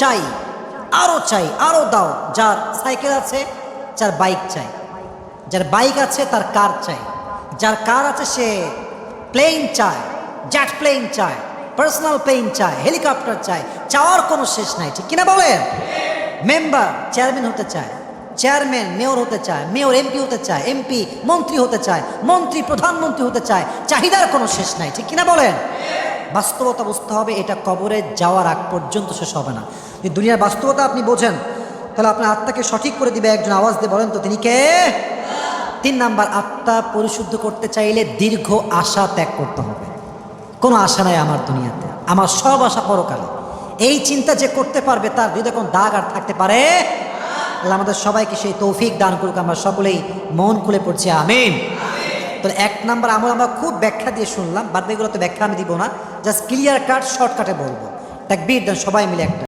চাই, আরো দাও। যার সাইকেল আছে, যার বাইক চাই, যার বাইক আছে তার কার চাই, যার কার আছে সে প্লেন চায়, জেট প্লেন চায়, পার্সোনাল প্লেন চায়, হেলিকপ্টার চায়, চাওয়ার কোনো শেষ নাই, ঠিক কিনা বলেন? মেম্বার চেয়ারম্যান হতে চায়, চেয়ারম্যান মেয়র হতে চায়, মেয়র এমপি হতে চায়, এমপি মন্ত্রী হতে চায়, মন্ত্রী প্রধানমন্ত্রী হতে চায়, চাহিদার কোনো শেষ নাই, ঠিক কিনা বলেন? বাস্তবতা বুঝতে হবে, এটা কবরে যাওয়ার আগ পর্যন্ত শেষ হবে না। যদি দুনিয়ার বাস্তবতা আপনি বোঝেন, তাহলে আপনার আত্মাকে সঠিক করে দিবে একজন। আওয়াজ দিয়ে বলেন তো তিনি কে? 3 নাম্বার, আত্মা পরিশুদ্ধ করতে চাইলে দীর্ঘ আশা ত্যাগ করতে হবে। কোনো আশা নাই আমার দুনিয়াতে, আমার সব আশা পরকালে। এই চিন্তা যে করতে পারবে তার হৃদয়ে কোনো দাগ আর থাকতে পারে। আল্লাহ আমাদের সবাইকে সেই তৌফিক দান করুক। আমরা সকলেই মন খুলে পড়ছি আমিন। তো 1 নাম্বার আমল আমরা খুব ব্যাখ্যা দিয়ে শুনলাম, বাদ বাকিগুলো তো ব্যাখ্যা আমি দিব না, জাস্ট ক্লিয়ার কাট শর্টকাটে বলবো। তাকবীর দেন সবাই মিলে একটা।